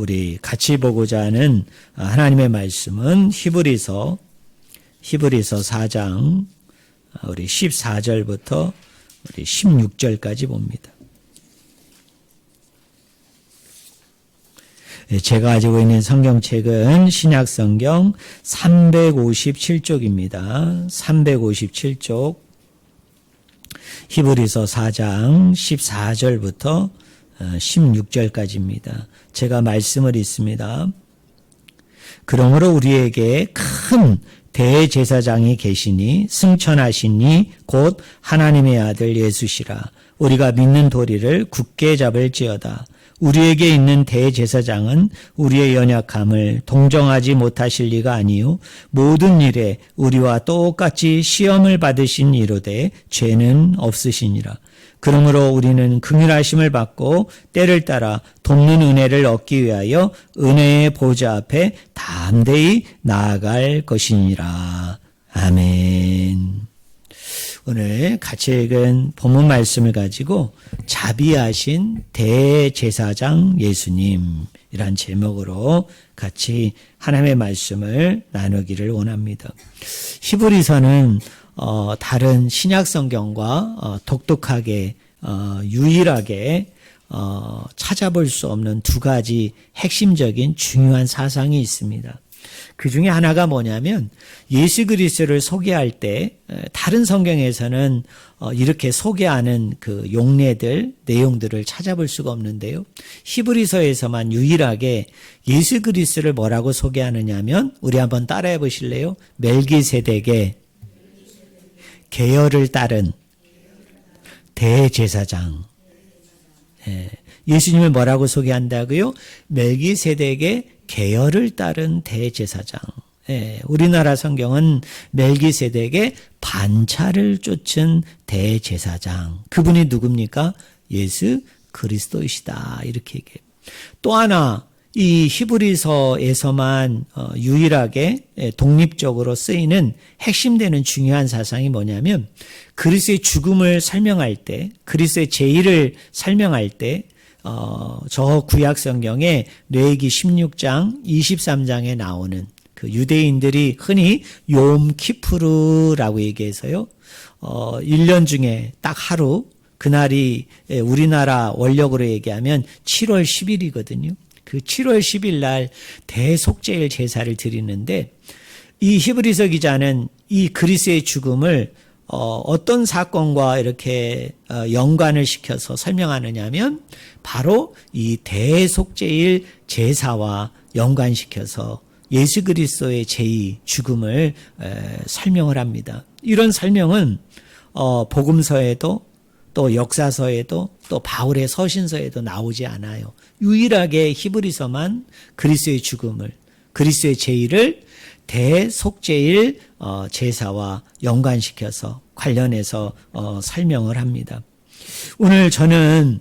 우리 같이 보고자 하는 하나님의 말씀은 히브리서 4장 우리 14절부터 우리 16절까지 봅니다. 제가 가지고 있는 성경책은 신약성경 357쪽입니다. 357쪽 히브리서 4장 14절부터 16절까지입니다. 제가 말씀을 읽습니다. 그러므로 우리에게 큰 대제사장이 계시니 승천하시니 곧 하나님의 아들 예수시라. 우리가 믿는 도리를 굳게 잡을지어다. 우리에게 있는 대제사장은 우리의 연약함을 동정하지 못하실 리가 아니요 모든 일에 우리와 똑같이 시험을 받으신 이로되 죄는 없으시니라. 그러므로 우리는 긍휼하심을 받고 때를 따라 돕는 은혜를 얻기 위하여 은혜의 보좌 앞에 담대히 나아갈 것이니라. 아멘. 오늘 같이 읽은 본문 말씀을 가지고 자비하신 대제사장 예수님이란 제목으로 같이 하나님의 말씀을 나누기를 원합니다. 히브리서는 다른 신약 성경과 독특하게 유일하게 찾아볼 수 없는 두 가지 핵심적인 중요한 사상이 있습니다. 그 중에 하나가 뭐냐면 예수 그리스도를 소개할 때 다른 성경에서는 이렇게 소개하는 그 용례들, 내용들을 찾아볼 수가 없는데요. 히브리서에서만 유일하게 예수 그리스도를 뭐라고 소개하느냐면 우리 한번 따라해 보실래요? 멜기세덱의 계열을 따른 대제사장. 예수님을 뭐라고 소개한다고요? 멜기세덱의 계열을 따른 대제사장. 우리나라 성경은 멜기세덱의 반차를 쫓은 대제사장. 그분이 누굽니까? 예수 그리스도이시다. 이렇게 얘기해요. 또 하나 이 히브리서에서만 유일하게 독립적으로 쓰이는 핵심되는 중요한 사상이 뭐냐면 그리스도의 죽음을 설명할 때, 그리스도의 제의를 설명할 때 저 구약 성경에 레위기 16장 23장에 나오는 그 유대인들이 흔히 욤키푸르라고 얘기해서요. 1년 중에 딱 하루, 그날이 우리나라 원력으로 얘기하면 7월 10일이거든요. 그 7월 10일 날 대속죄일 제사를 드리는데 이 히브리서 기자는 이 그리스도의 죽음을 어떤 사건과 이렇게 연관을 시켜서 설명하느냐면 바로 이 대속죄일 제사와 연관시켜서 예수 그리스도의 제의 죽음을 설명을 합니다. 이런 설명은 복음서에도 또 역사서에도 또 바울의 서신서에도 나오지 않아요. 유일하게 히브리서만 그리스도의 죽음을, 그리스도의 제의를 대속죄일 제사와 연관시켜서 관련해서 설명을 합니다. 오늘 저는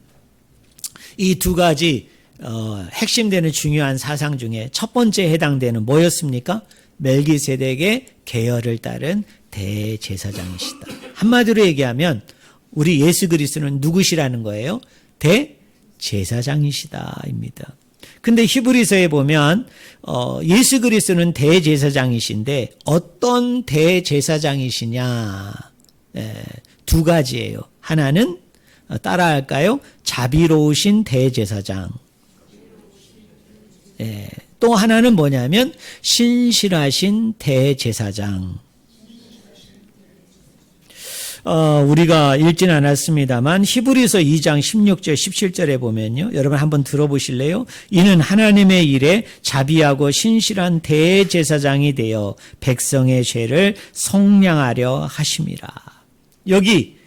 이 두 가지 핵심되는 중요한 사상 중에 첫 번째 해당되는 뭐였습니까? 멜기세덱의 계열을 따른 대제사장이시다. 한마디로 얘기하면 우리 예수 그리스도는 누구시라는 거예요? 대제사장이시다입니다. 근데 히브리서에 보면 예수 그리스도는 대제사장이신데 어떤 대제사장이시냐? 두 가지예요. 하나는 따라할까요? 자비로우신 대제사장. 또 하나는 뭐냐면 신실하신 대제사장. 우리가 읽진 않았습니다만 히브리서 2장 16절 17절에 보면요. 여러분 한번 들어보실래요? 이는 하나님의 일에 자비하고 신실한 대제사장이 되어 백성의 죄를 속량하려 하심이라. 여기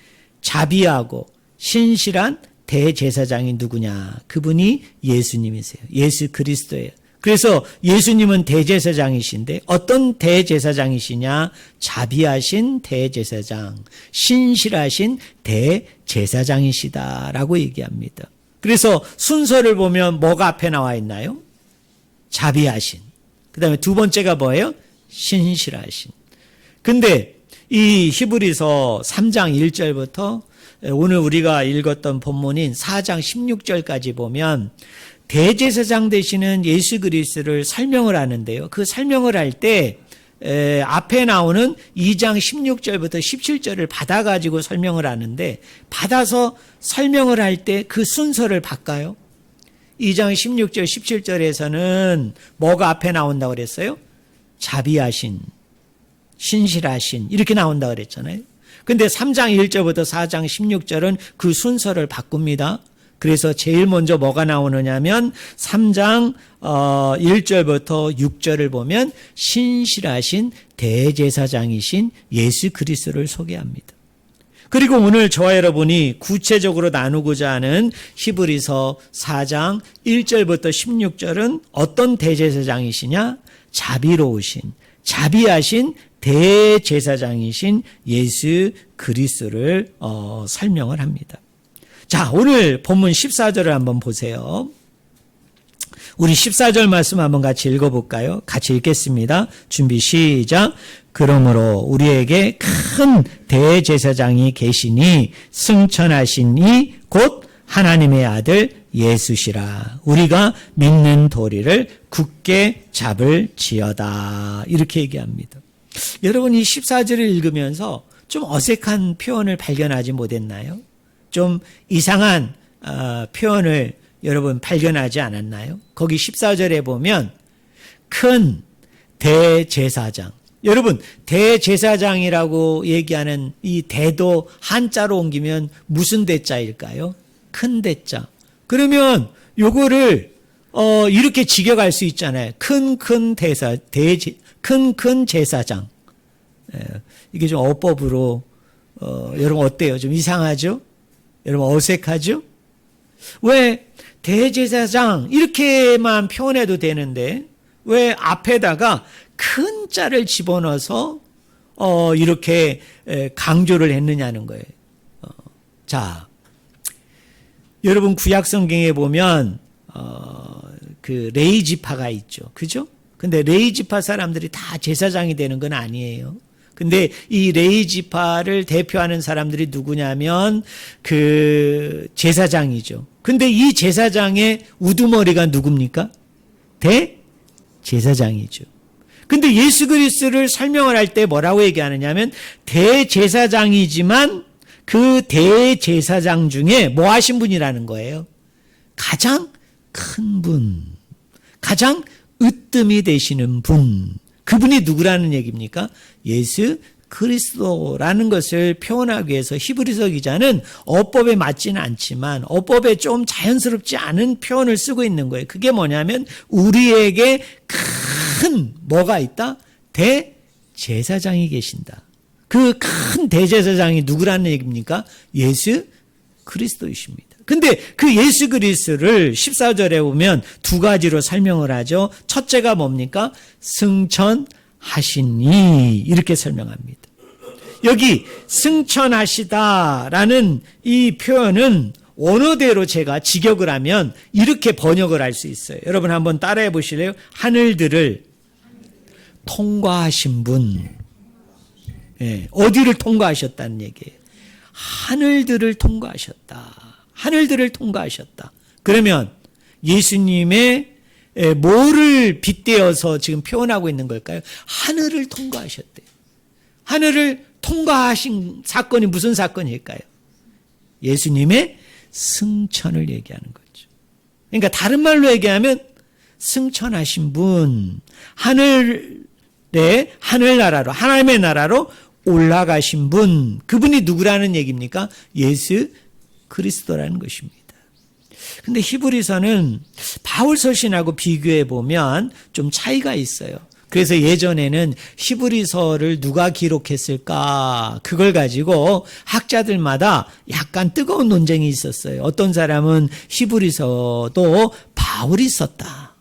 자비하고 신실한 대제사장이 누구냐? 그분이 예수님이세요. 예수 그리스도예요. 그래서 예수님은 대제사장이신데 어떤 대제사장이시냐? 자비하신 대제사장, 신실하신 대제사장이시다라고 얘기합니다. 그래서 순서를 보면 뭐가 앞에 나와 있나요? 자비하신. 그 다음에 두 번째가 뭐예요? 신실하신. 근데 이 히브리서 3장 1절부터 오늘 우리가 읽었던 본문인 4장 16절까지 보면 대제사장 되시는 예수 그리스도를 설명을 하는데요. 그 설명을 할 때 앞에 나오는 2장 16절부터 17절을 받아가지고 설명을 하는데, 받아서 설명을 할 때 그 순서를 바꿔요. 2장 16절 17절에서는 뭐가 앞에 나온다고 그랬어요? 자비하신, 신실하신 이렇게 나온다고 그랬잖아요. 근데 3장 1절부터 4장 16절은 그 순서를 바꿉니다. 그래서 제일 먼저 뭐가 나오느냐면 3장 1절부터 6절을 보면 신실하신 대제사장이신 예수 그리스도를 소개합니다. 그리고 오늘 저와 여러분이 구체적으로 나누고자 하는 히브리서 4장 1절부터 16절은 어떤 대제사장이시냐? 자비로우신, 자비하신 대제사장이신 예수 그리스도를 설명을 합니다. 자, 오늘 본문 14절을 한번 보세요. 우리 14절 말씀 한번 같이 읽어볼까요? 같이 읽겠습니다. 준비 시작. 그러므로 우리에게 큰 대제사장이 계시니 승천하신 이 곧 하나님의 아들 예수시라. 우리가 믿는 도리를 굳게 잡을지어다. 이렇게 얘기합니다. 여러분, 이 14절을 읽으면서 좀 어색한 표현을 발견하지 못했나요? 좀 이상한 표현을 여러분 발견하지 않았나요? 거기 14절에 보면 큰 대제사장. 여러분, 대제사장이라고 얘기하는 이 대도 한자로 옮기면 무슨 대자일까요? 큰 대자. 그러면 요거를 이렇게 직역할 수 있잖아요. 큰 제사장. 이게 좀 어법으로 여러분 어때요? 좀 이상하죠? 여러분 어색하죠? 왜 대제사장 이렇게만 표현해도 되는데 왜 앞에다가 큰 자를 집어넣어서 이렇게 강조를 했느냐는 거예요. 자, 여러분 구약 성경에 보면 그 레위 지파가 있죠, 그죠? 근데 레위 지파 사람들이 다 제사장이 되는 건 아니에요. 근데 이 레위 지파를 대표하는 사람들이 누구냐면 그 제사장이죠. 근데 이 제사장의 우두머리가 누굽니까? 대제사장이죠. 근데 예수 그리스도를 설명을 할 때 뭐라고 얘기하느냐면 대제사장이지만 그 대제사장 중에 뭐 하신 분이라는 거예요? 가장 큰 분, 가장 으뜸이 되시는 분, 그분이 누구라는 얘기입니까? 예수 그리스도라는 것을 표현하기 위해서 히브리서 기자는 어법에 맞지는 않지만 어법에 좀 자연스럽지 않은 표현을 쓰고 있는 거예요. 그게 뭐냐면 우리에게 큰 뭐가 있다? 대제사장이 계신다. 그 큰 대제사장이 누구라는 얘기입니까? 예수 그리스도이십니다. 근데 그 예수 그리스도를 14절에 보면 두 가지로 설명을 하죠. 첫째가 뭡니까? 승천하시니 이렇게 설명합니다. 여기 승천하시다라는 이 표현은 원어대로 제가 직역을 하면 이렇게 번역을 할 수 있어요. 여러분 한번 따라해 보실래요? 하늘들을 통과하신 분. 예, 어디를 통과하셨다는 얘기예요? 하늘들을 통과하셨다. 하늘들을 통과하셨다. 그러면 예수님의 뭐를 빗대어서 지금 표현하고 있는 걸까요? 하늘을 통과하셨대요. 하늘을 통과하신 사건이 무슨 사건일까요? 예수님의 승천을 얘기하는 거죠. 그러니까 다른 말로 얘기하면 승천하신 분, 하늘나라로, 하나님의 나라로 올라가신 분, 그분이 누구라는 얘기입니까? 예수 그리스도라는 것입니다. 근데 히브리서는 바울 서신하고 비교해 보면 좀 차이가 있어요. 그래서 예전에는 히브리서를 누가 기록했을까? 그걸 가지고 학자들마다 약간 뜨거운 논쟁이 있었어요. 어떤 사람은 히브리서도 바울이 썼다.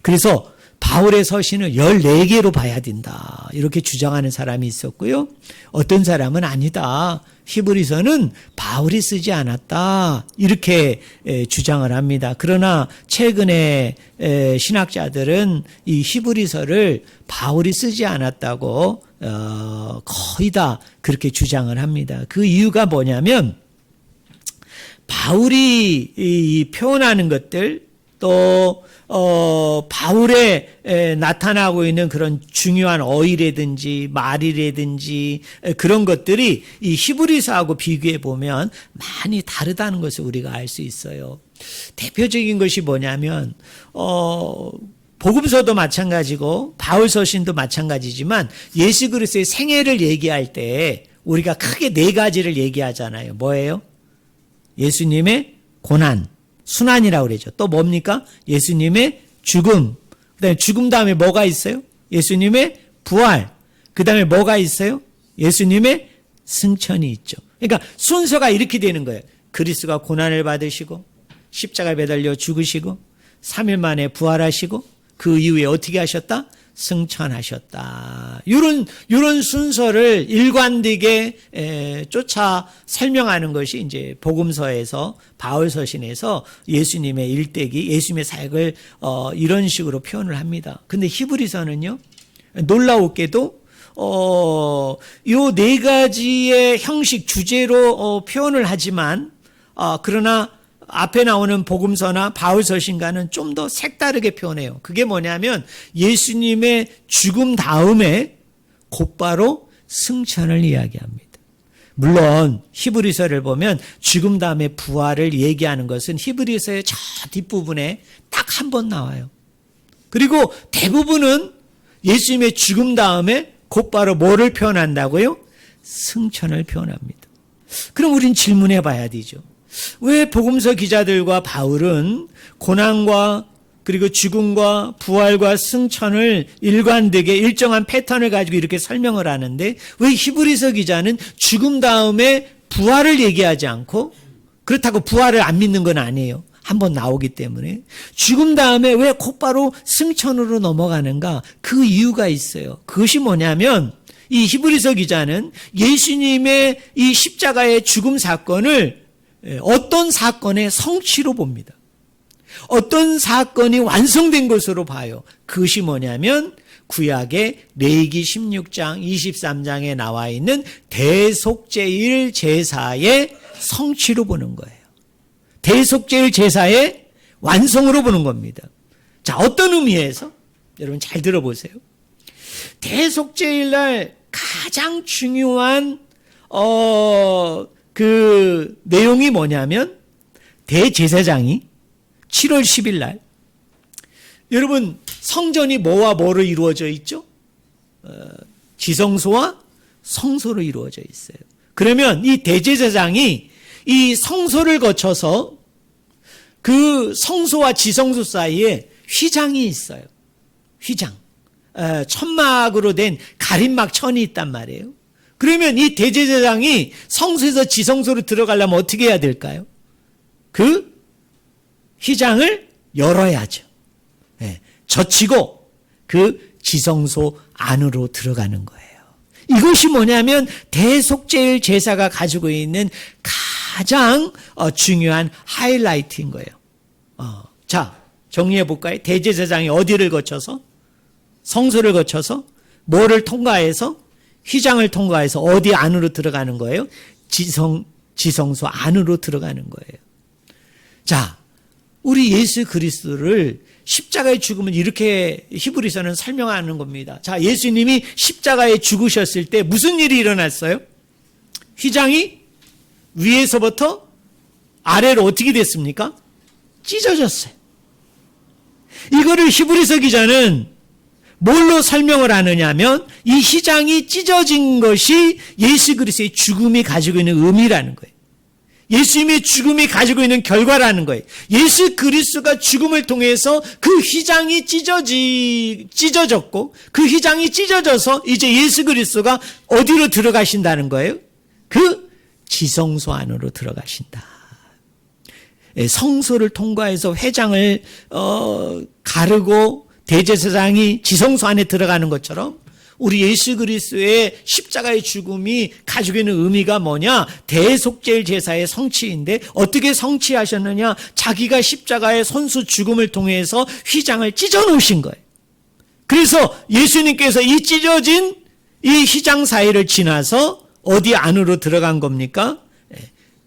그래서 바울의 서신을 14개로 봐야 된다. 이렇게 주장하는 사람이 있었고요. 어떤 사람은 아니다. 히브리서는 바울이 쓰지 않았다. 이렇게 주장을 합니다. 그러나 최근에 신학자들은 이 히브리서를 바울이 쓰지 않았다고 거의 다 그렇게 주장을 합니다. 그 이유가 뭐냐면 바울이 표현하는 것들, 또 바울에 나타나고 있는 그런 중요한 어휘라든지 말이라든지 그런 것들이 이 히브리서하고 비교해 보면 많이 다르다는 것을 우리가 알 수 있어요. 대표적인 것이 뭐냐면 복음서도 마찬가지고 바울 서신도 마찬가지지만 예수 그리스도의 생애를 얘기할 때 우리가 크게 네 가지를 얘기하잖아요. 뭐예요? 예수님의 고난, 순환이라고 그러죠. 또 뭡니까? 예수님의 죽음. 그다음에 죽음 다음에 뭐가 있어요? 예수님의 부활. 그다음에 뭐가 있어요? 예수님의 승천이 있죠. 그러니까 순서가 이렇게 되는 거예요. 그리스도가 고난을 받으시고 십자가에 매달려 죽으시고 3일 만에 부활하시고 그 이후에 어떻게 하셨다? 승천하셨다. 이런 순서를 일관되게 쫓아 설명하는 것이 이제 복음서에서 바울 서신에서 예수님의 일대기, 예수님의 사역을 이런 식으로 표현을 합니다. 근데 히브리서는요, 놀라웠게도 요 네 가지의 형식 주제로 표현을 하지만 그러나 앞에 나오는 복음서나 바울 서신과는 좀 더 색다르게 표현해요. 그게 뭐냐면 예수님의 죽음 다음에 곧바로 승천을 이야기합니다. 물론 히브리서를 보면 죽음 다음에 부활을 얘기하는 것은 히브리서의 저 뒷부분에 딱 한 번 나와요. 그리고 대부분은 예수님의 죽음 다음에 곧바로 뭐를 표현한다고요? 승천을 표현합니다. 그럼 우린 질문해 봐야 되죠. 왜 복음서 기자들과 바울은 고난과 그리고 죽음과 부활과 승천을 일관되게 일정한 패턴을 가지고 이렇게 설명을 하는데 왜 히브리서 기자는 죽음 다음에 부활을 얘기하지 않고, 그렇다고 부활을 안 믿는 건 아니에요. 한번 나오기 때문에. 죽음 다음에 왜 곧바로 승천으로 넘어가는가? 그 이유가 있어요. 그것이 뭐냐면 이 히브리서 기자는 예수님의 이 십자가의 죽음 사건을 어떤 사건의 성취로 봅니다. 어떤 사건이 완성된 것으로 봐요. 그것이 뭐냐면 구약의 레위기 16장 23장에 나와 있는 대속제일 제사의 성취로 보는 거예요. 대속제일 제사의 완성으로 보는 겁니다. 자, 어떤 의미에서? 여러분 잘 들어보세요. 대속제일 날 가장 중요한 그 내용이 뭐냐면 대제사장이 7월 10일 날, 여러분 성전이 뭐와 뭐로 이루어져 있죠? 지성소와 성소로 이루어져 있어요. 그러면 이 대제사장이 이 성소를 거쳐서 그 성소와 지성소 사이에 휘장이 있어요. 휘장. 천막으로 된 가림막 천이 있단 말이에요. 그러면 이 대제사장이 성소에서 지성소로 들어가려면 어떻게 해야 될까요? 그 휘장을 열어야죠. 젖히고 그 지성소 안으로 들어가는 거예요. 이것이 뭐냐면 대속제일 제사가 가지고 있는 가장 중요한 하이라이트인 거예요. 자, 정리해 볼까요? 대제사장이 어디를 거쳐서? 성소를 거쳐서 뭐를 통과해서? 휘장을 통과해서 어디 안으로 들어가는 거예요? 지성소 안으로 들어가는 거예요. 자, 우리 예수 그리스도를 십자가에 죽음을 이렇게 히브리서는 설명하는 겁니다. 자, 예수님이 십자가에 죽으셨을 때 무슨 일이 일어났어요? 휘장이 위에서부터 아래로 어떻게 됐습니까? 찢어졌어요. 이거를 히브리서 기자는 뭘로 설명을 하느냐면 이 휘장이 찢어진 것이 예수 그리스도의 죽음이 가지고 있는 의미라는 거예요. 예수님의 죽음이 가지고 있는 결과라는 거예요. 예수 그리스도가 죽음을 통해서 그 휘장이 찢어졌고 그 휘장이 찢어져서 이제 예수 그리스도가 어디로 들어가신다는 거예요? 그 지성소 안으로 들어가신다. 성소를 통과해서 회장을 가르고 대제사장이 지성소 안에 들어가는 것처럼 우리 예수 그리스도의 십자가의 죽음이 가지고 있는 의미가 뭐냐? 대속제일 제사의 성취인데 어떻게 성취하셨느냐? 자기가 십자가의 손수 죽음을 통해서 휘장을 찢어 놓으신 거예요. 그래서 예수님께서 이 찢어진 이 휘장 사이를 지나서 어디 안으로 들어간 겁니까?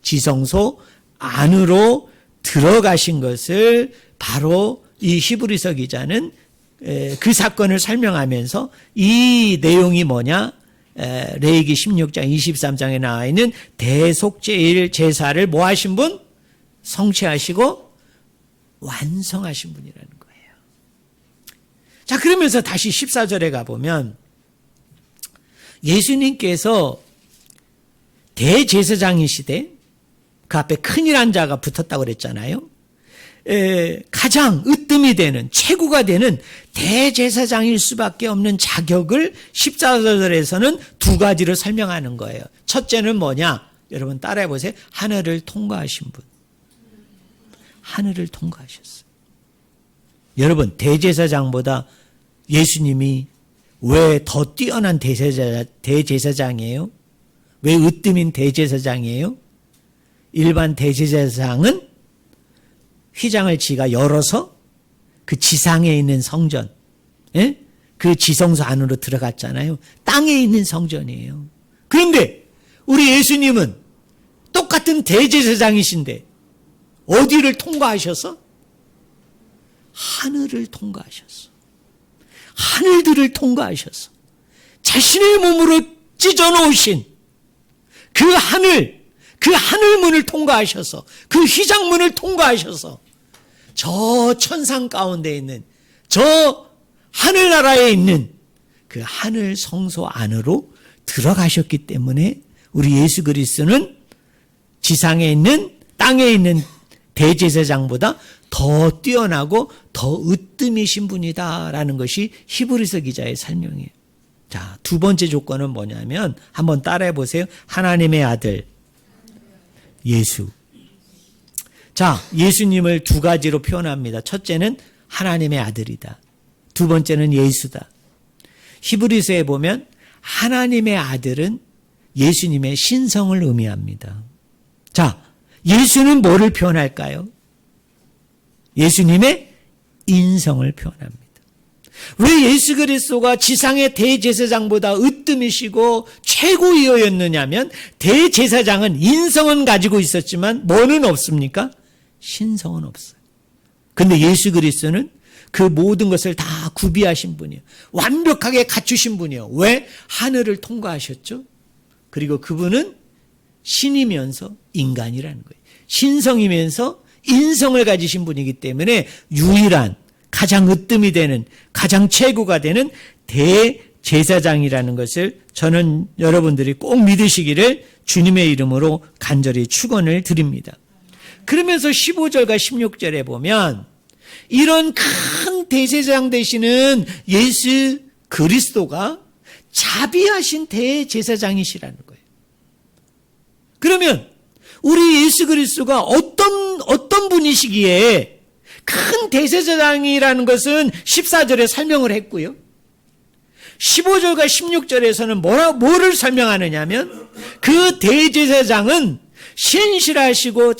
지성소 안으로 들어가신 것을 바로 이 히브리서 기자는 그 사건을 설명하면서 이 내용이 뭐냐? 레위기 16장 23장에 나와 있는 대속제일 제사를 뭐 하신 분? 성취하시고 완성하신 분이라는 거예요. 자, 그러면서 다시 14절에 가보면 예수님께서 대제사장이시되 그 앞에 큰일한 자가 붙었다고 그랬잖아요. 가장 으뜸이 되는, 최고가 되는 대제사장일 수밖에 없는 자격을 14절에서는 두 가지로 설명하는 거예요. 첫째는 뭐냐? 여러분 따라해 보세요. 하늘을 통과하신 분. 하늘을 통과하셨어요. 여러분, 대제사장보다 예수님이 왜 더 뛰어난 대제사장이에요? 왜 으뜸인 대제사장이에요? 일반 대제사장은 휘장을 지가 열어서 그 지상에 있는 성전, 그 지성소 안으로 들어갔잖아요. 땅에 있는 성전이에요. 그런데 우리 예수님은 똑같은 대제사장이신데 어디를 통과하셔서? 하늘을 통과하셨어. 하늘들을 통과하셔서 자신의 몸으로 찢어놓으신 그 하늘문을 통과하셔서 그 휘장문을 통과하셔서 저 천상 가운데 있는 저 하늘나라에 있는 그 하늘 성소 안으로 들어가셨기 때문에 우리 예수 그리스도는 지상에 있는 땅에 있는 대제사장보다 더 뛰어나고 더 으뜸이신 분이다라는 것이 히브리서 기자의 설명이에요. 자, 두 번째 조건은 뭐냐면 한번 따라해 보세요. 하나님의 아들 예수. 자, 예수님을 두 가지로 표현합니다. 첫째는 하나님의 아들이다. 두 번째는 예수다. 히브리서에 보면 하나님의 아들은 예수님의 신성을 의미합니다. 자, 예수는 뭐를 표현할까요? 예수님의 인성을 표현합니다. 왜 예수 그리스도가 지상의 대제사장보다 으뜸이시고 최고이었느냐면 대제사장은 인성은 가지고 있었지만 뭐는 없습니까? 신성은 없어요. 근데 예수 그리스도는 그 모든 것을 다 구비하신 분이에요. 완벽하게 갖추신 분이에요. 왜? 하늘을 통과하셨죠. 그리고 그분은 신이면서 인간이라는 거예요. 신성이면서 인성을 가지신 분이기 때문에 유일한 가장 으뜸이 되는 가장 최고가 되는 대제사장이라는 것을 저는 여러분들이 꼭 믿으시기를 주님의 이름으로 간절히 축원을 드립니다. 그러면서 15절과 16절에 보면 이런 큰 대제사장 되시는 예수 그리스도가 자비하신 대제사장이시라는 거예요. 그러면 우리 예수 그리스도가 어떤 분이시기에 큰 대제사장이라는 것은 14절에 설명을 했고요. 15절과 16절에서는 뭐를 설명하느냐면 그 대제사장은 신실하시고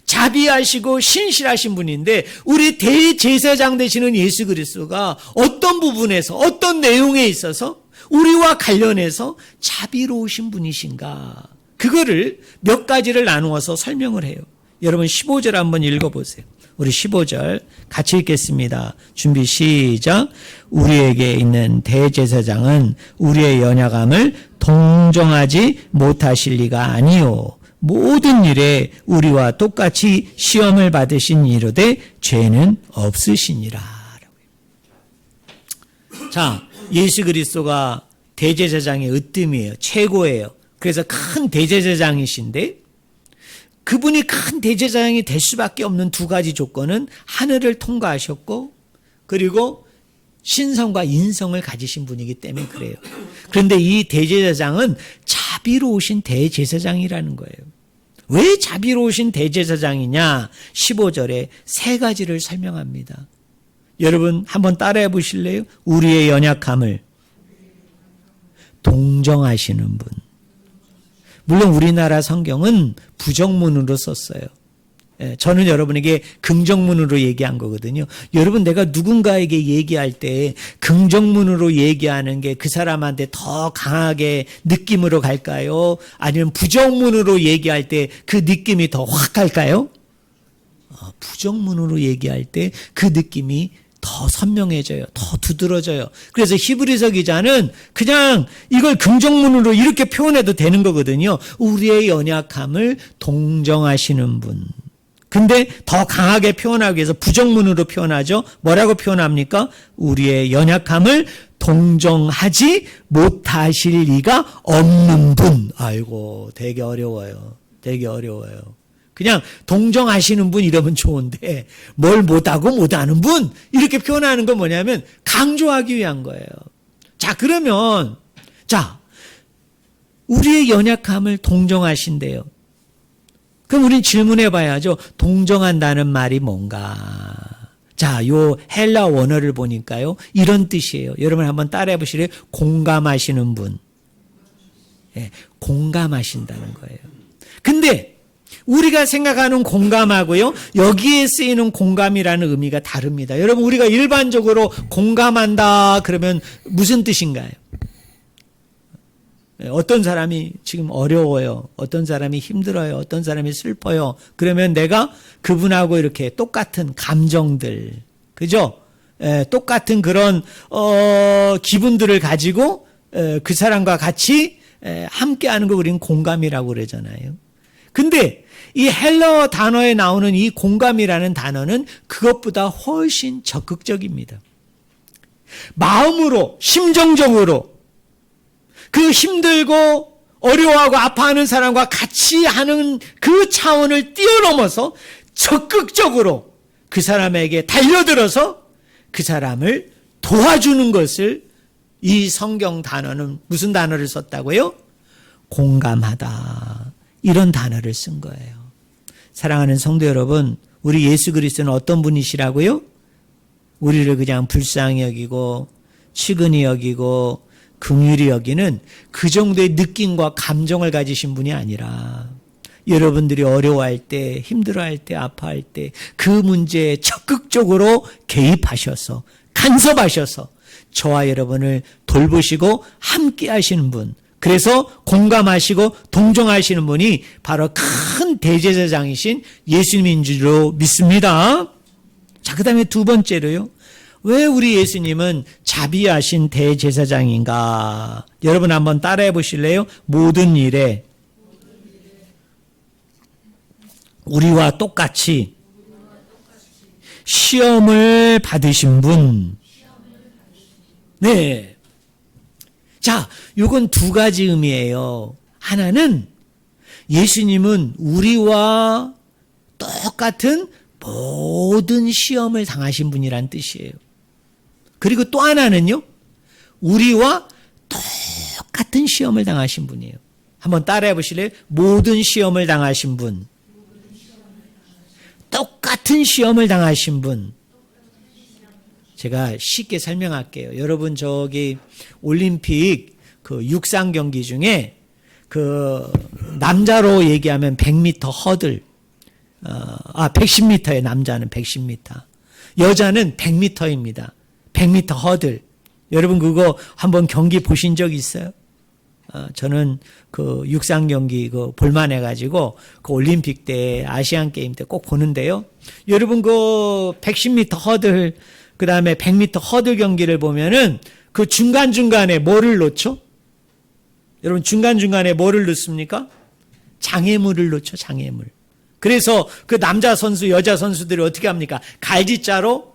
자비하시고 신실하신 분인데 우리 대제사장 되시는 예수 그리스도가 어떤 부분에서 어떤 내용에 있어서 우리와 관련해서 자비로우신 분이신가? 그거를 몇 가지를 나누어서 설명을 해요. 여러분 15절 한번 읽어보세요. 우리 15절 같이 읽겠습니다. 준비 시작. 우리에게 있는 대제사장은 우리의 연약함을 동정하지 못하실 리가 아니요. 모든 일에 우리와 똑같이 시험을 받으신 이로되 죄는 없으시니라. 자, 예수 그리스도가 대제사장의 으뜸이에요. 최고예요. 그래서 큰 대제사장이신데 그분이 큰 대제사장이 될 수밖에 없는 두 가지 조건은 하늘을 통과하셨고 그리고 신성과 인성을 가지신 분이기 때문에 그래요. 그런데 이 대제사장은 자비로우신 대제사장이라는 거예요. 왜 자비로우신 대제사장이냐? 15절에 세 가지를 설명합니다. 여러분 한번 따라해 보실래요? 우리의 연약함을 동정하시는 분. 물론 우리나라 성경은 부정문으로 썼어요. 저는 여러분에게 긍정문으로 얘기한 거거든요. 여러분 내가 누군가에게 얘기할 때 긍정문으로 얘기하는 게 그 사람한테 더 강하게 느낌으로 갈까요? 아니면 부정문으로 얘기할 때 그 느낌이 더 확 갈까요? 부정문으로 얘기할 때 그 느낌이 더 선명해져요. 더 두드러져요. 그래서 히브리서 기자는 그냥 이걸 긍정문으로 이렇게 표현해도 되는 거거든요. 우리의 연약함을 동정하시는 분. 근데 더 강하게 표현하기 위해서 부정문으로 표현하죠. 뭐라고 표현합니까? 우리의 연약함을 동정하지 못하실 리가 없는 분. 아이고, 되게 어려워요. 되게 어려워요. 그냥 동정하시는 분 이러면 좋은데 뭘 못하고 못하는 분 이렇게 표현하는 건 뭐냐면 강조하기 위한 거예요. 자, 그러면 우리의 연약함을 동정하신대요. 그럼 우린 질문해 봐야죠. 동정한다는 말이 뭔가? 자, 요 헬라 원어를 보니까요. 이런 뜻이에요. 여러분 한번 따라해 보시래요. 공감하시는 분. 네, 공감하신다는 거예요. 근데 우리가 생각하는 공감하고요. 여기에 쓰이는 공감이라는 의미가 다릅니다. 여러분 우리가 일반적으로 공감한다 그러면 무슨 뜻인가요? 어떤 사람이 지금 어려워요. 어떤 사람이 힘들어요. 어떤 사람이 슬퍼요. 그러면 내가 그분하고 이렇게 똑같은 감정들, 그죠? 똑같은 그런 기분들을 가지고 그 사람과 같이 함께하는 거 우리는 공감이라고 그러잖아요. 근데 이 헬라어 단어에 나오는 이 공감이라는 단어는 그것보다 훨씬 적극적입니다. 마음으로, 심정적으로 그 힘들고 어려워하고 아파하는 사람과 같이 하는 그 차원을 뛰어넘어서 적극적으로 그 사람에게 달려들어서 그 사람을 도와주는 것을 이 성경 단어는 무슨 단어를 썼다고요? 공감하다. 이런 단어를 쓴 거예요. 사랑하는 성도 여러분, 우리 예수 그리스도는 어떤 분이시라고요? 우리를 그냥 불쌍히 여기고 측은히 여기고 긍휼히 여기는 그 정도의 느낌과 감정을 가지신 분이 아니라 여러분들이 어려워할 때, 힘들어할 때, 아파할 때 그 문제에 적극적으로 개입하셔서 간섭하셔서 저와 여러분을 돌보시고 함께 하시는 분, 그래서 공감하시고 동정하시는 분이 바로 큰 대제사장이신 예수님인 줄로 믿습니다. 자, 그 다음에 두 번째로요. 왜 우리 예수님은 자비하신 대제사장인가? 여러분 한번 따라해 보실래요? 모든 일에 우리와 똑같이 시험을 받으신 분. 네. 자, 요건 두 가지 의미예요. 하나는 예수님은 우리와 똑같은 모든 시험을 당하신 분이란 뜻이에요. 그리고 또 하나는요. 우리와 똑같은 시험을 당하신 분이에요. 한번 따라해 보실래요? 모든 시험을 당하신 분. 똑같은 시험을 당하신 분. 제가 쉽게 설명할게요. 여러분 저기 올림픽 그 육상 경기 중에 그 남자로 얘기하면 100m 허들 110m에 남자는 110m 여자는 100m입니다. 100m 허들. 여러분 그거 한번 경기 보신 적 있어요? 저는 그 육상 경기 그 볼만 해가지고 그 올림픽 때 아시안 게임 때 꼭 보는데요. 여러분 그 110m 허들 그 다음에 100m 허들 경기를 보면은 그 중간중간에 뭐를 놓죠? 여러분 중간중간에 뭐를 넣습니까? 장애물을 놓죠, 장애물. 그래서 그 남자 선수, 여자 선수들이 어떻게 합니까? 갈지자로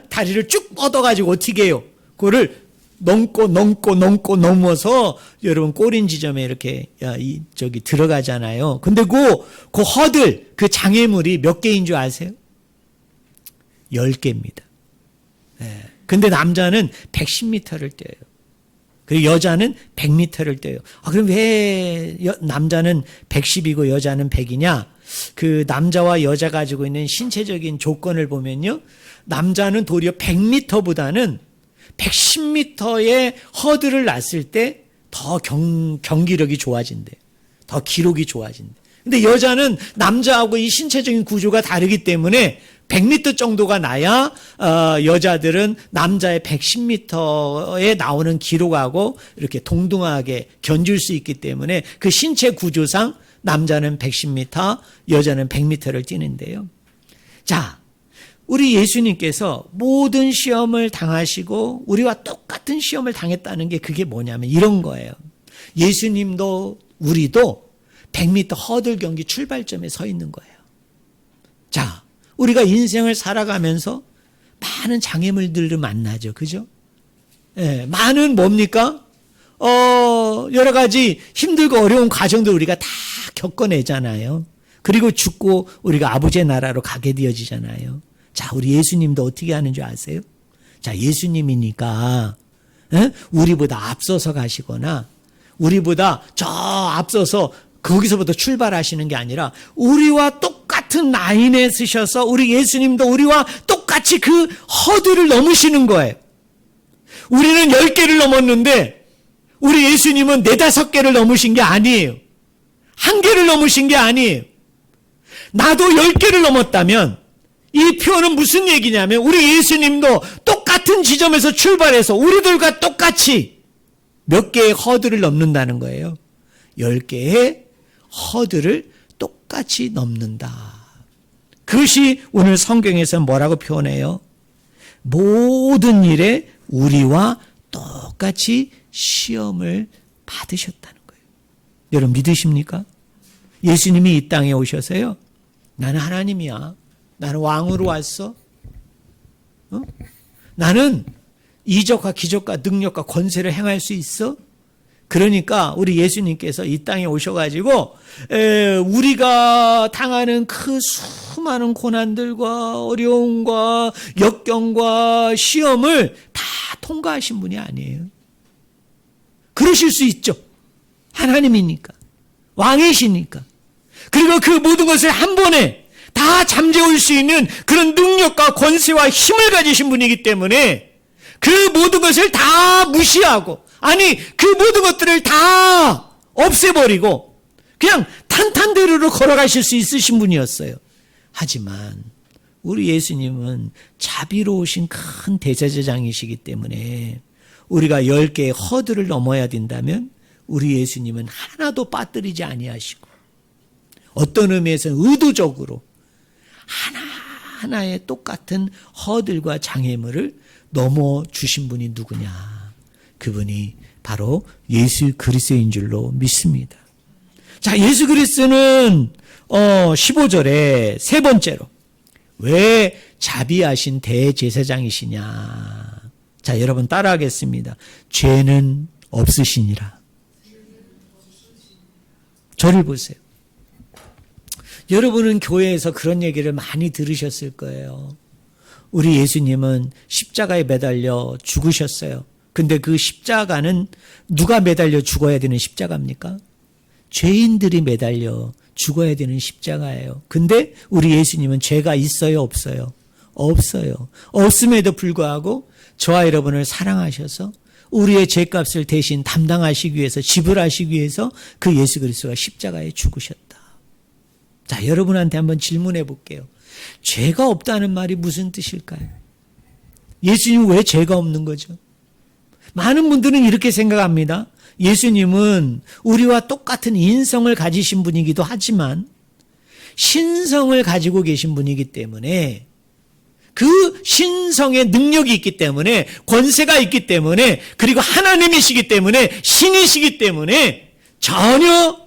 다리를 쭉 뻗어가지고 어떻게 해요? 그거를 넘어서 여러분 골인 지점에 이렇게 들어가잖아요. 근데 그 허들, 그 장애물이 몇 개인 줄 아세요? 10개입니다. 근데 남자는 110m를 뛰어요. 그리고 여자는 100m를 뛰어요. 그럼 왜 남자는 110이고 여자는 100이냐? 그 남자와 여자 가지고 있는 신체적인 조건을 보면요. 남자는 도리어 100m보다는 110m의 허들을 놨을 때 더 경기력이 좋아진대. 더 기록이 좋아진대. 근데 여자는 남자하고 이 신체적인 구조가 다르기 때문에 100m 정도가 나야 여자들은 남자의 110m에 나오는 기록하고 이렇게 동등하게 견줄 수 있기 때문에 그 신체 구조상 남자는 110m, 여자는 100m를 뛰는데요. 자, 우리 예수님께서 모든 시험을 당하시고 우리와 똑같은 시험을 당했다는 게 그게 뭐냐면 이런 거예요. 예수님도 우리도 100m 허들 경기 출발점에 서 있는 거예요. 자, 우리가 인생을 살아가면서 많은 장애물들을 만나죠. 그죠? 예, 많은 뭡니까? 여러 가지 힘들고 어려운 과정들 우리가 다 겪어내잖아요. 그리고 죽고 우리가 아버지의 나라로 가게 되어지잖아요. 자, 우리 예수님도 어떻게 하는 줄 아세요? 자, 예수님이니까 우리보다 앞서서 가시거나 우리보다 저 앞서서 거기서부터 출발하시는 게 아니라 우리와 똑같은 라인에 서셔서 우리 예수님도 우리와 똑같이 그 허들을 넘으시는 거예요. 우리는 10개를 넘었는데 우리 예수님은 4, 5개를 넘으신 게 아니에요. 1개를 넘으신 게 아니에요. 나도 10개를 넘었다면 이 표현은 무슨 얘기냐면 우리 예수님도 똑같은 지점에서 출발해서 우리들과 똑같이 몇 개의 허들을 넘는다는 거예요. 10개의 허들을 똑같이 넘는다. 그것이 오늘 성경에서 뭐라고 표현해요? 모든 일에 우리와 똑같이 시험을 받으셨다는 거예요. 여러분 믿으십니까? 예수님이 이 땅에 오셔서요. 나는 하나님이야. 나는 왕으로 왔어. 나는 이적과 기적과 능력과 권세를 행할 수 있어. 그러니까 우리 예수님께서 이 땅에 오셔가지고 우리가 당하는 그 수많은 고난들과 어려움과 역경과 시험을 다 통과하신 분이 아니에요. 그러실 수 있죠. 하나님이니까. 왕이시니까. 그리고 그 모든 것을 한 번에 다 잠재울 수 있는 그런 능력과 권세와 힘을 가지신 분이기 때문에 그 모든 것을 다 무시하고 아니 그 모든 것들을 다 없애버리고 그냥 탄탄대로로 걸어가실 수 있으신 분이었어요. 하지만 우리 예수님은 자비로우신 큰 대제사장이시기 때문에 우리가 10개의 허들을 넘어야 된다면 우리 예수님은 하나도 빠뜨리지 아니하시고 어떤 의미에서는 의도적으로 하나하나의 똑같은 허들과 장애물을 넘어주신 분이 누구냐? 그분이 바로 예수 그리스도인 줄로 믿습니다. 자, 예수 그리스도는 15절에 세 번째로 왜 자비하신 대제사장이시냐? 자, 여러분 따라하겠습니다. 죄는 없으시니라. 저를 보세요. 여러분은 교회에서 그런 얘기를 많이 들으셨을 거예요. 우리 예수님은 십자가에 매달려 죽으셨어요. 근데 그 십자가는 누가 매달려 죽어야 되는 십자가입니까? 죄인들이 매달려 죽어야 되는 십자가예요. 근데 우리 예수님은 죄가 있어요, 없어요? 없어요. 없음에도 불구하고 저와 여러분을 사랑하셔서 우리의 죄값을 대신 담당하시기 위해서 지불하시기 위해서 그 예수 그리스도가 십자가에 죽으셨다. 자, 여러분한테 한번 질문해 볼게요. 죄가 없다는 말이 무슨 뜻일까요? 예수님은 왜 죄가 없는 거죠? 많은 분들은 이렇게 생각합니다. 예수님은 우리와 똑같은 인성을 가지신 분이기도 하지만 신성을 가지고 계신 분이기 때문에 그 신성의 능력이 있기 때문에 권세가 있기 때문에 그리고 하나님이시기 때문에 신이시기 때문에 전혀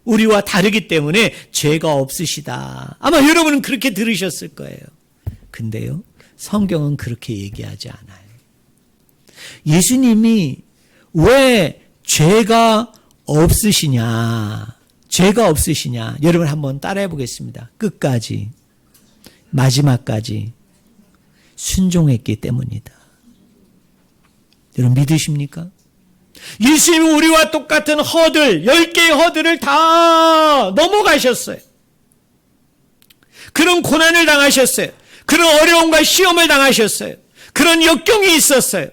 우리와 다르기 때문에 죄가 없으시다. 아마 여러분은 그렇게 들으셨을 거예요. 근데요, 성경은 그렇게 얘기하지 않아요. 예수님이 왜 죄가 없으시냐? 죄가 없으시냐? 여러분 한번 따라해 보겠습니다. 끝까지, 마지막까지 순종했기 때문이다. 여러분 믿으십니까? 예수님은 우리와 똑같은 허들, 10개의 허들을 다 넘어가셨어요. 그런 고난을 당하셨어요. 그런 어려움과 시험을 당하셨어요. 그런 역경이 있었어요.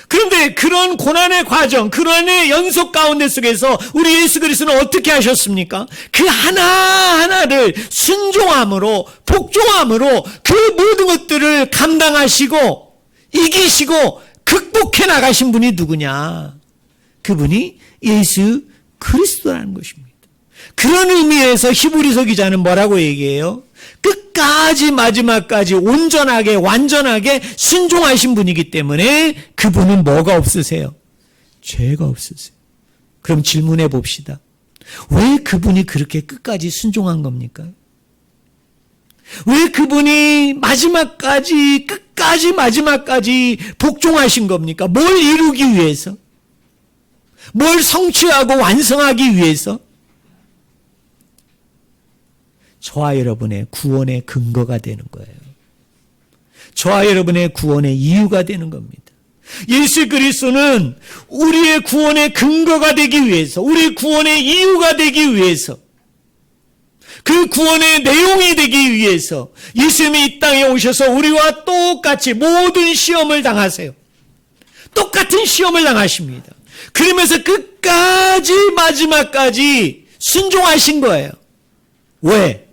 그런데 그런 고난의 과정, 그런의 연속 가운데 속에서 우리 예수 그리스도는 어떻게 하셨습니까? 그 하나하나를 순종함으로, 복종함으로 그 모든 것들을 감당하시고 이기시고 극복해 나가신 분이 누구냐? 그분이 예수 그리스도라는 것입니다. 그런 의미에서 히브리서 기자는 뭐라고 얘기해요? 끝까지 마지막까지 온전하게 완전하게 순종하신 분이기 때문에 그분은 뭐가 없으세요? 죄가 없으세요. 그럼 질문해 봅시다. 왜 그분이 그렇게 끝까지 순종한 겁니까? 왜 그분이 마지막까지 끝까지 마지막까지 복종하신 겁니까? 뭘 이루기 위해서? 뭘 성취하고 완성하기 위해서? 저와 여러분의 구원의 근거가 되는 거예요. 저와 여러분의 구원의 이유가 되는 겁니다. 예수 그리스도는 우리의 구원의 근거가 되기 위해서, 우리의 구원의 이유가 되기 위해서, 그 구원의 내용이 되기 위해서 예수님이 이 땅에 오셔서 우리와 똑같이 모든 시험을 당하세요. 똑같은 시험을 당하십니다. 그러면서 끝까지 마지막까지 순종하신 거예요. 왜?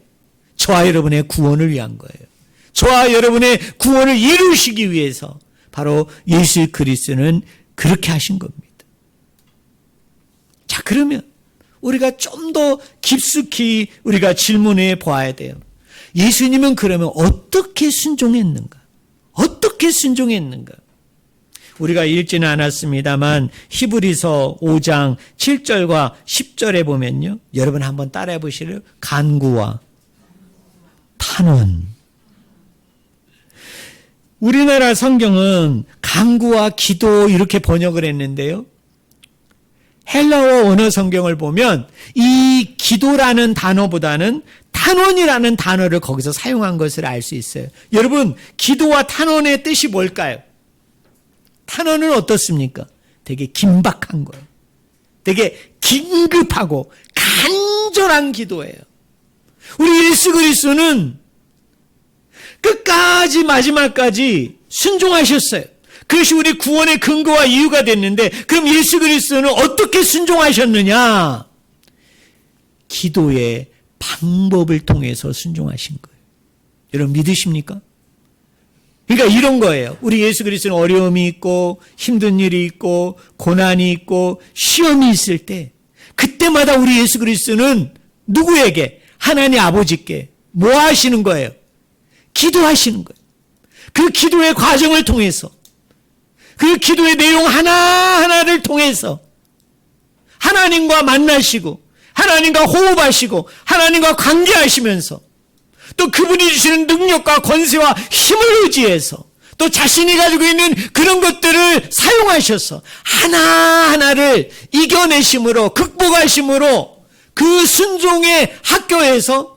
저와 여러분의 구원을 위한 거예요. 저와 여러분의 구원을 이루시기 위해서 바로 예수 그리스도는 그렇게 하신 겁니다. 자, 그러면 우리가 좀 더 깊숙이 우리가 질문해 보아야 돼요. 예수님은 그러면 어떻게 순종했는가? 어떻게 순종했는가? 우리가 읽지는 않았습니다만 히브리서 5장 7절과 10절에 보면요. 여러분 한번 따라해 보시래요. 간구와 탄원. 우리나라 성경은 간구와 기도 이렇게 번역을 했는데요. 헬라어 원어 성경을 보면 이 기도라는 단어보다는 탄원이라는 단어를 거기서 사용한 것을 알 수 있어요. 여러분, 기도와 탄원의 뜻이 뭘까요? 탄원은 어떻습니까? 되게 긴박한 거예요. 되게 긴급하고 간절한 기도예요. 우리 예수 그리스도는 끝까지 마지막까지 순종하셨어요. 그것이 우리 구원의 근거와 이유가 됐는데, 그럼 예수 그리스도는 어떻게 순종하셨느냐? 기도의 방법을 통해서 순종하신 거예요. 여러분 믿으십니까? 그러니까 이런 거예요. 우리 예수 그리스도는 어려움이 있고 힘든 일이 있고 고난이 있고 시험이 있을 때, 그때마다 우리 예수 그리스도는 누구에게? 하나님 아버지께 뭐 하시는 거예요? 기도하시는 거예요. 그 기도의 과정을 통해서, 그 기도의 내용 하나하나를 통해서 하나님과 만나시고 하나님과 호흡하시고 하나님과 관계하시면서 또 그분이 주시는 능력과 권세와 힘을 의지해서 또 자신이 가지고 있는 그런 것들을 사용하셔서 하나하나를 이겨내심으로, 극복하심으로 그 순종의 학교에서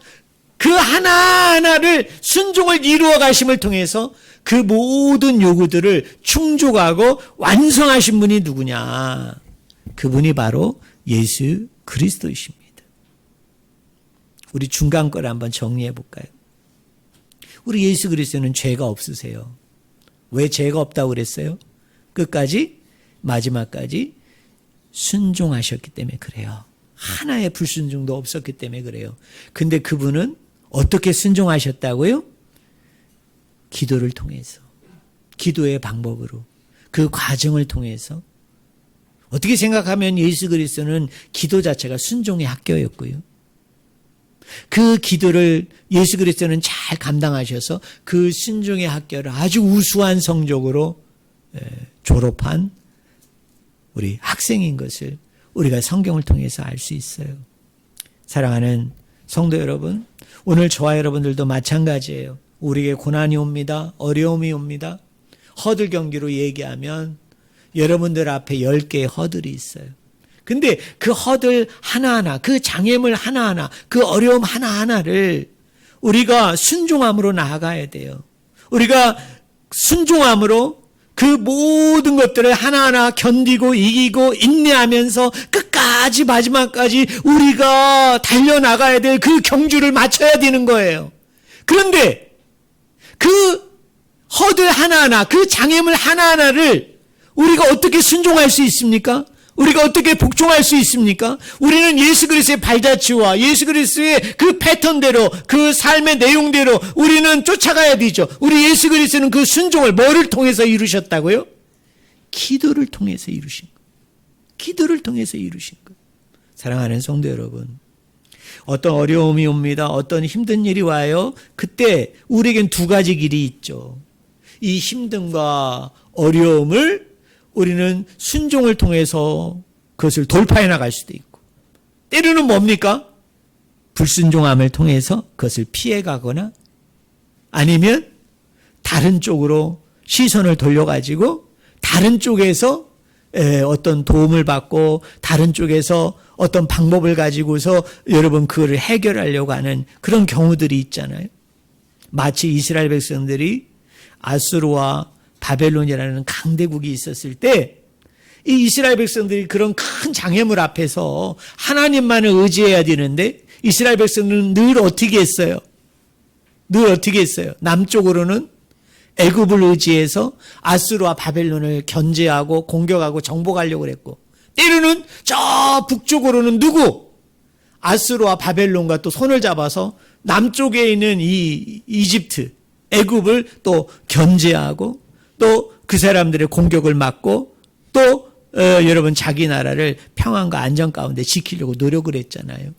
그 하나하나를 순종을 이루어 가심을 통해서 그 모든 요구들을 충족하고 완성하신 분이 누구냐? 그분이 바로 예수 그리스도이십니다. 우리 중간 거를 한번 정리해 볼까요? 우리 예수 그리스도는 죄가 없으세요. 왜 죄가 없다고 그랬어요? 끝까지 마지막까지 순종하셨기 때문에 그래요. 하나의 불순종도 없었기 때문에 그래요. 근데 그분은 어떻게 순종하셨다고요? 기도를 통해서, 기도의 방법으로, 그 과정을 통해서. 어떻게 생각하면 예수 그리스도는 기도 자체가 순종의 학교였고요. 그 기도를 예수 그리스도는 잘 감당하셔서 그 순종의 학교를 아주 우수한 성적으로 졸업한 우리 학생인 것을 우리가 성경을 통해서 알 수 있어요. 사랑하는 성도 여러분, 오늘 저와 여러분들도 마찬가지예요. 우리에게 고난이 옵니다. 어려움이 옵니다. 허들 경기로 얘기하면 여러분들 앞에 10개의 허들이 있어요. 근데 그 허들 하나하나, 그 장애물 하나하나, 그 어려움 하나하나를 우리가 순종함으로 나아가야 돼요. 우리가 순종함으로 그 모든 것들을 하나하나 견디고 이기고 인내하면서 끝까지 마지막까지 우리가 달려나가야 될 그 경주를 마쳐야 되는 거예요. 그런데 그 허들 하나하나, 그 장애물 하나하나를 우리가 어떻게 순종할 수 있습니까? 우리가 어떻게 복종할 수 있습니까? 우리는 예수 그리스도의 발자취와 예수 그리스도의 그 패턴대로, 그 삶의 내용대로 우리는 쫓아가야 되죠. 우리 예수 그리스도는 그 순종을 뭐를 통해서 이루셨다고요? 기도를 통해서 이루신 거예요. 기도를 통해서 이루신 거예요. 사랑하는 성도 여러분, 어떤 어려움이 옵니다. 어떤 힘든 일이 와요. 그때 우리에겐 두 가지 길이 있죠. 이 힘듦과 어려움을 우리는 순종을 통해서 그것을 돌파해 나갈 수도 있고, 때로는 뭡니까? 불순종함을 통해서 그것을 피해 가거나 아니면 다른 쪽으로 시선을 돌려가지고 다른 쪽에서 어떤 도움을 받고 다른 쪽에서 어떤 방법을 가지고서 여러분 그거를 해결하려고 하는 그런 경우들이 있잖아요. 마치 이스라엘 백성들이 아수르와 바벨론이라는 강대국이 있었을 때 이 이스라엘 백성들이 그런 큰 장애물 앞에서 하나님만을 의지해야 되는데 이스라엘 백성들은 늘 어떻게 했어요? 늘 어떻게 했어요? 남쪽으로는 애굽을 의지해서 아수르와 바벨론을 견제하고 공격하고 정복하려고 했고, 때로는 저 북쪽으로는 누구? 아수르와 바벨론과 또 손을 잡아서 남쪽에 있는 이 이집트, 애굽을 또 견제하고 또 그 사람들의 공격을 막고 또 여러분 자기 나라를 평안과 안정 가운데 지키려고 노력을 했잖아요.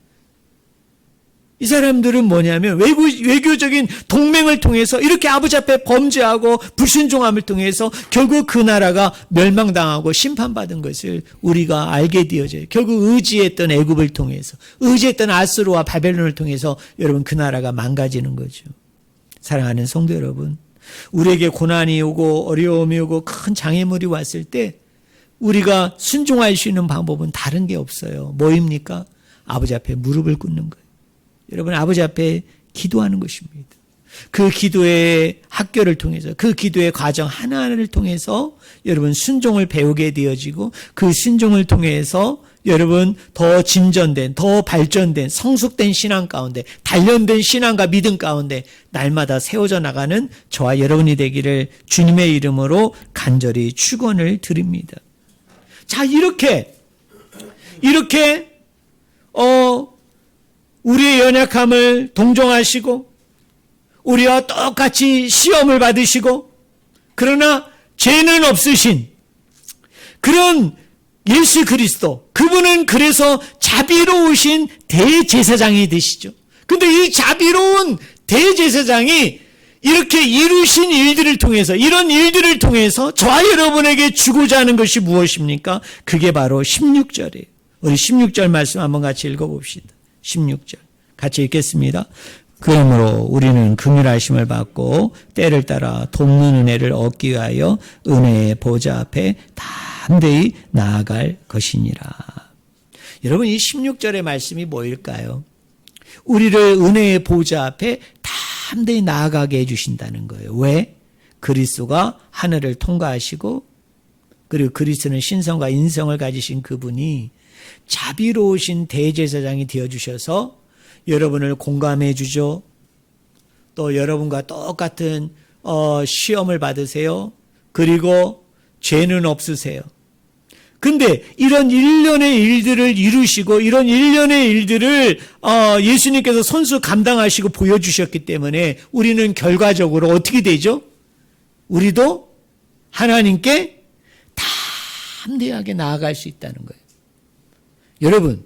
이 사람들은 뭐냐면 외교적인 동맹을 통해서 이렇게 아버지 앞에 범죄하고 불순종함을 통해서 결국 그 나라가 멸망당하고 심판받은 것을 우리가 알게 되어져요. 결국 의지했던 애굽을 통해서, 의지했던 아수르와 바벨론을 통해서 여러분 그 나라가 망가지는 거죠. 사랑하는 성도 여러분, 우리에게 고난이 오고 어려움이 오고 큰 장애물이 왔을 때 우리가 순종할 수 있는 방법은 다른 게 없어요. 뭐입니까? 아버지 앞에 무릎을 꿇는 거예요. 여러분, 아버지 앞에 기도하는 것입니다. 그 기도의 학교를 통해서, 그 기도의 과정 하나하나를 통해서 여러분 순종을 배우게 되어지고, 그 순종을 통해서 여러분 더 진전된, 더 발전된, 성숙된 신앙 가운데, 단련된 신앙과 믿음 가운데 날마다 세워져 나가는 저와 여러분이 되기를 주님의 이름으로 간절히 축원을 드립니다. 자, 이렇게 우리의 연약함을 동정하시고 우리와 똑같이 시험을 받으시고 그러나 죄는 없으신 그런 예수 그리스도, 그분은 그래서 자비로우신 대제사장이 되시죠. 근데 이 자비로운 대제사장이 이렇게 이루신 일들을 통해서, 이런 일들을 통해서 저와 여러분에게 주고자 하는 것이 무엇입니까? 그게 바로 16절이에요. 우리 16절 말씀 한번 같이 읽어봅시다. 16절 같이 읽겠습니다. 그러므로 우리는 긍휼하심을 받고 때를 따라 돕는 은혜를 얻기 위하여 은혜의 보좌 앞에 담대히 나아갈 것이니라. 여러분, 이 16절의 말씀이 뭐일까요? 우리를 은혜의 보좌 앞에 담대히 나아가게 해주신다는 거예요. 왜? 그리스도가 하늘을 통과하시고, 그리고 그리스도는 신성과 인성을 가지신 그분이 자비로우신 대제사장이 되어주셔서 여러분을 공감해 주죠. 또 여러분과 똑같은 시험을 받으세요. 그리고 죄는 없으세요. 근데 이런 일련의 일들을 이루시고 이런 일련의 일들을 예수님께서 손수 감당하시고 보여주셨기 때문에 우리는 결과적으로 어떻게 되죠? 우리도 하나님께 담대하게 나아갈 수 있다는 거예요. 여러분,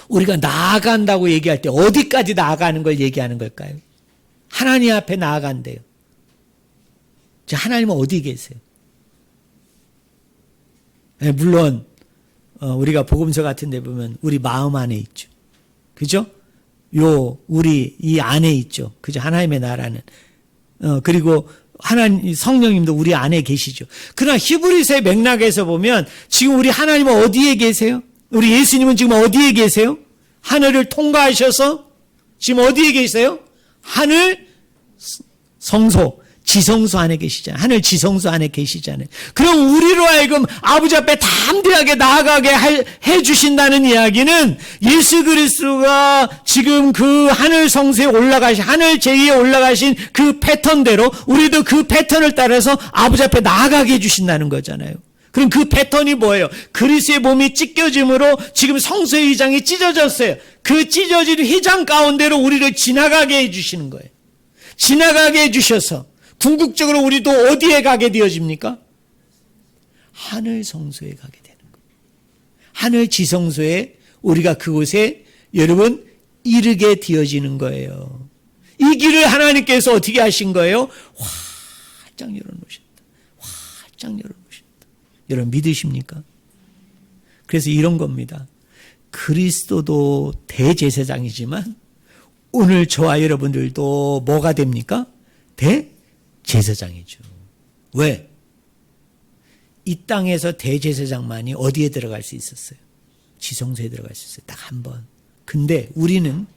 우리가 나아간다고 얘기할 때 어디까지 나아가는 걸 얘기하는 걸까요? 하나님 앞에 나아간대요. 하나님은 어디 계세요? 물론 우리가 복음서 같은 데 보면 우리 마음 안에 있죠. 그죠? 우리 이 안에 있죠. 그죠? 하나님의 나라는. 그리고 하나님 성령님도 우리 안에 계시죠. 그러나 히브리서의 맥락에서 보면 지금 우리 하나님은 어디에 계세요? 우리 예수님은 지금 어디에 계세요? 하늘을 통과하셔서 지금 어디에 계세요? 하늘 성소, 지성소 안에 계시잖아요. 하늘 지성소 안에 계시잖아요. 그럼 우리로 하여금 아버지 앞에 담대하게 나아가게 해주신다는 이야기는 예수 그리스도가 지금 그 하늘 성소에 올라가신, 하늘 제2에 올라가신 그 패턴대로 우리도 그 패턴을 따라서 아버지 앞에 나아가게 해주신다는 거잖아요. 그럼 그 패턴이 뭐예요? 그리스도의 몸이 찢겨짐으로 지금 성소의 휘장이 찢어졌어요. 그 찢어진 휘장 가운데로 우리를 지나가게 해주시는 거예요. 지나가게 해주셔서 궁극적으로 우리도 어디에 가게 되어집니까? 하늘 성소에 가게 되는 거예요. 하늘 지성소에 우리가 그곳에 여러분 이르게 되어지는 거예요. 이 길을 하나님께서 어떻게 하신 거예요? 활짝 열어놓으셨다. 활짝 열어놓으셨다. 여러분 믿으십니까? 그래서 이런 겁니다. 그리스도도 대제사장이지만 오늘 저와 여러분들도 뭐가 됩니까? 대제사장이죠. 왜? 이 땅에서 대제사장만이 어디에 들어갈 수 있었어요? 지성소에 들어갈 수 있어요. 딱 한 번. 근데 우리는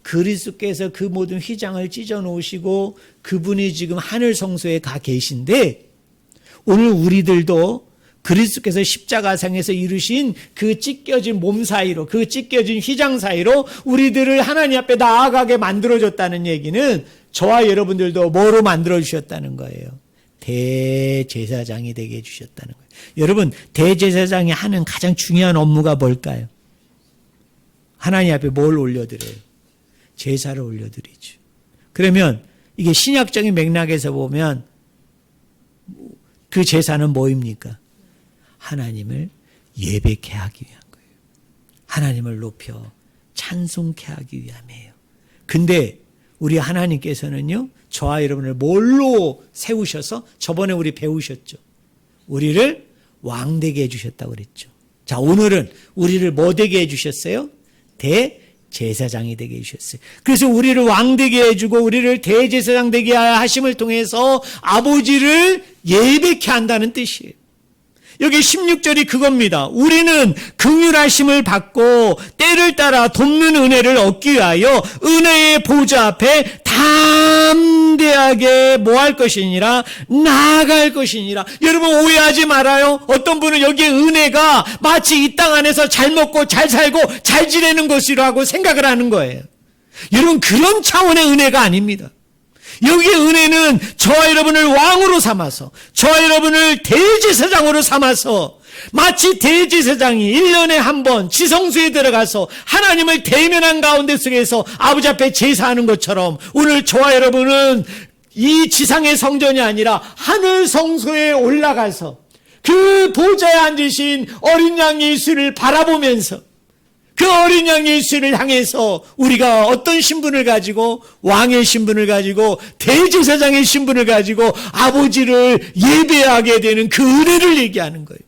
그리스도께서 그 모든 휘장을 찢어 놓으시고 그분이 지금 하늘 성소에 가 계신데 오늘 우리들도 그리스도께서 십자가상에서 이루신 그 찢겨진 몸 사이로 그 찢겨진 휘장 사이로 우리들을 하나님 앞에 나아가게 만들어줬다는 얘기는 저와 여러분들도 뭐로 만들어주셨다는 거예요? 대제사장이 되게 해주셨다는 거예요. 여러분 대제사장이 하는 가장 중요한 업무가 뭘까요? 하나님 앞에 뭘 올려드려요? 제사를 올려드리죠. 그러면 이게 신약적인 맥락에서 보면 그 제사는 뭐입니까? 하나님을 예배케 하기 위한 거예요. 하나님을 높여 찬송케 하기 위함이에요. 근데 우리 하나님께서는요, 저와 여러분을 뭘로 세우셔서 저번에 우리 배우셨죠. 우리를 왕되게 해주셨다고 그랬죠. 자, 오늘은 우리를 뭐 되게 해주셨어요? 대제사장이 되게 해주셨어요. 그래서 우리를 왕되게 해주고 우리를 대제사장 되게 하심을 통해서 아버지를 예배케 한다는 뜻이에요. 여기 16절이 그겁니다. 우리는 긍휼하심을 받고 때를 따라 돕는 은혜를 얻기 위하여 은혜의 보좌 앞에 담대하게 뭐 할 것이니라? 나아갈 것이니라. 여러분 오해하지 말아요. 어떤 분은 여기에 은혜가 마치 이 땅 안에서 잘 먹고 잘 살고 잘 지내는 것이라고 생각을 하는 거예요. 여러분 그런 차원의 은혜가 아닙니다. 여기에 은혜는 저와 여러분을 왕으로 삼아서 저와 여러분을 대제사장으로 삼아서 마치 대제사장이 1년에 한 번 지성소에 들어가서 하나님을 대면한 가운데 속에서 아버지 앞에 제사하는 것처럼 오늘 저와 여러분은 이 지상의 성전이 아니라 하늘 성소에 올라가서 그 보좌에 앉으신 어린 양 예수를 바라보면서 그 어린 양 예수를 향해서 우리가 어떤 신분을 가지고 왕의 신분을 가지고 대제사장의 신분을 가지고 아버지를 예배하게 되는 그 은혜를 얘기하는 거예요.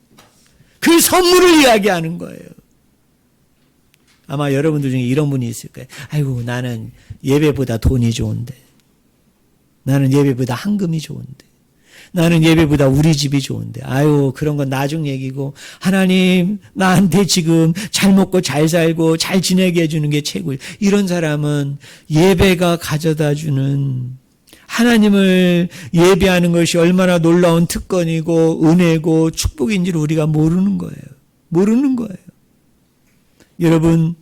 그 선물을 이야기하는 거예요. 아마 여러분들 중에 이런 분이 있을 거예요. 아이고 나는 예배보다 돈이 좋은데, 나는 예배보다 헌금이 좋은데, 나는 예배보다 우리 집이 좋은데, 아유 그런 건 나중 얘기고 하나님 나한테 지금 잘 먹고 잘 살고 잘 지내게 해주는 게 최고예요. 이런 사람은 예배가 가져다주는 하나님을 예배하는 것이 얼마나 놀라운 특권이고 은혜고 축복인지를 우리가 모르는 거예요. 모르는 거예요. 여러분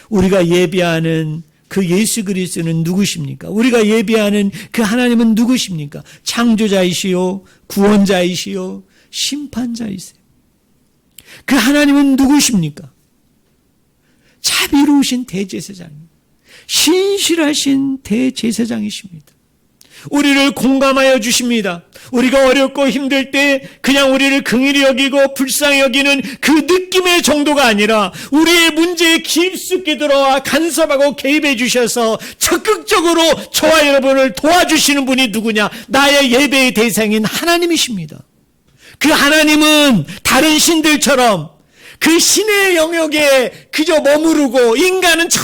우리가 예배하는 그 예수 그리스도는 누구십니까? 우리가 예배하는 그 하나님은 누구십니까? 창조자이시요 구원자이시요 심판자이세요. 그 하나님은 누구십니까? 자비로우신 대제사장, 신실하신 대제사장이십니다. 우리를 공감하여 주십니다. 우리가 어렵고 힘들 때 그냥 우리를 긍휼히 여기고 불쌍히 여기는 그 느낌의 정도가 아니라 우리의 문제에 깊숙이 들어와 간섭하고 개입해 주셔서 적극적으로 저와 여러분을 도와주시는 분이 누구냐? 나의 예배의 대상인 하나님이십니다. 그 하나님은 다른 신들처럼 그 신의 영역에 그저 머무르고 인간은 저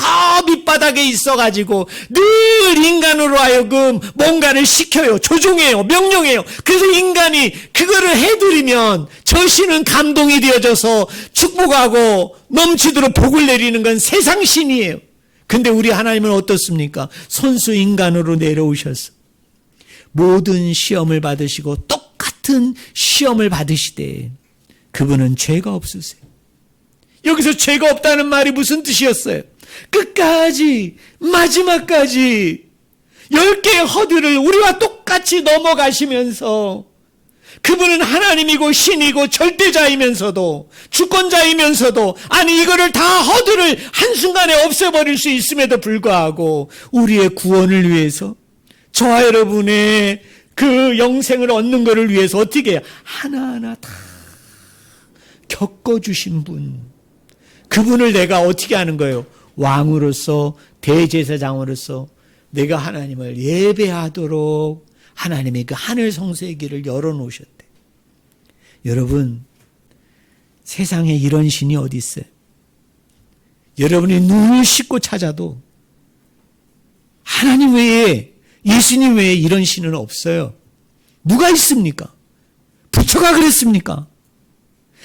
밑바닥에 있어가지고 늘 인간으로 하여금 뭔가를 시켜요. 조종해요. 명령해요. 그래서 인간이 그거를 해드리면 저 신은 감동이 되어져서 축복하고 넘치도록 복을 내리는 건 세상 신이에요. 근데 우리 하나님은 어떻습니까? 손수 인간으로 내려오셔서 모든 시험을 받으시고 똑같은 시험을 받으시되 그분은 죄가 없으세요. 여기서 죄가 없다는 말이 무슨 뜻이었어요? 끝까지 마지막까지 10개의 허들을 우리와 똑같이 넘어가시면서 그분은 하나님이고 신이고 절대자이면서도 주권자이면서도 아니 이거를 다 허들을 한순간에 없애버릴 수 있음에도 불구하고 우리의 구원을 위해서 저와 여러분의 그 영생을 얻는 것을 위해서 어떻게 해요? 하나하나 다 겪어주신 분, 그분을 내가 어떻게 하는 거예요? 왕으로서 대제사장으로서 내가 하나님을 예배하도록 하나님의 그 하늘 성소의 길을 열어놓으셨대. 여러분, 세상에 이런 신이 어디 있어요? 여러분이 눈을 씻고 찾아도 하나님 외에, 예수님 외에 이런 신은 없어요. 누가 있습니까? 부처가 그랬습니까?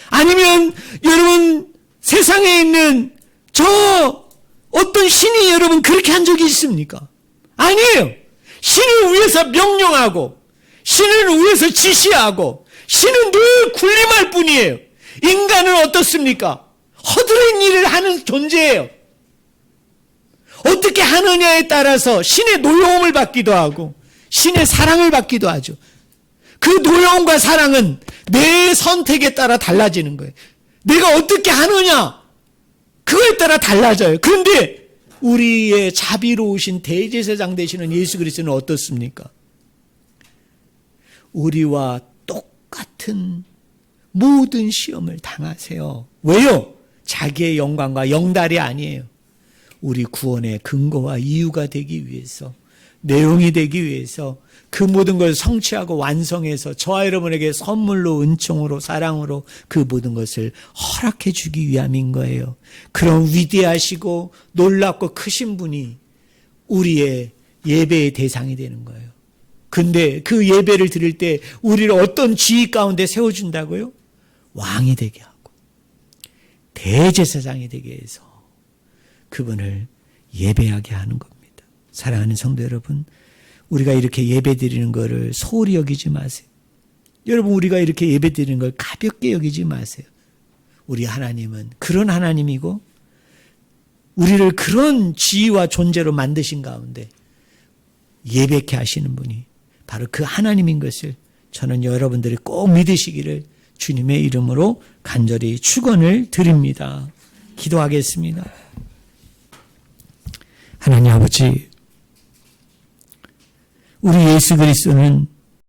아니면 여러분 세상에 있는 저 어떤 신이 여러분 그렇게 한 적이 있습니까? 아니에요. 신을 위해서 명령하고 신을 위해서 지시하고 신은 늘 군림할 뿐이에요. 인간은 어떻습니까? 허드렛 일을 하는 존재예요. 어떻게 하느냐에 따라서 신의 노여움을 받기도 하고 신의 사랑을 받기도 하죠. 그 노여움과 사랑은 내 선택에 따라 달라지는 거예요. 내가 어떻게 하느냐 그거에 따라 달라져요. 그런데 우리의 자비로우신 대제사장 되시는 예수 그리스도는 어떻습니까? 우리와 똑같은 모든 시험을 당하세요. 왜요? 자기의 영광과 영달이 아니에요. 우리 구원의 근거와 이유가 되기 위해서, 내용이 되기 위해서 그 모든 걸 성취하고 완성해서 저와 여러분에게 선물로, 은총으로, 사랑으로 그 모든 것을 허락해 주기 위함인 거예요. 그런 위대하시고 놀랍고 크신 분이 우리의 예배의 대상이 되는 거예요. 근데 그 예배를 드릴 때 우리를 어떤 지위 가운데 세워준다고요? 왕이 되게 하고 대제사장이 되게 해서 그분을 예배하게 하는 겁니다. 사랑하는 성도 여러분, 우리가 이렇게 예배 드리는 것을 소홀히 여기지 마세요. 여러분, 우리가 이렇게 예배 드리는 걸 가볍게 여기지 마세요. 우리 하나님은 그런 하나님이고 우리를 그런 지위와 존재로 만드신 가운데 예배케 하시는 분이 바로 그 하나님인 것을 저는 여러분들이 꼭 믿으시기를 주님의 이름으로 간절히 축원을 드립니다. 기도하겠습니다. 하나님 아버지, 우리 예수 그리스도는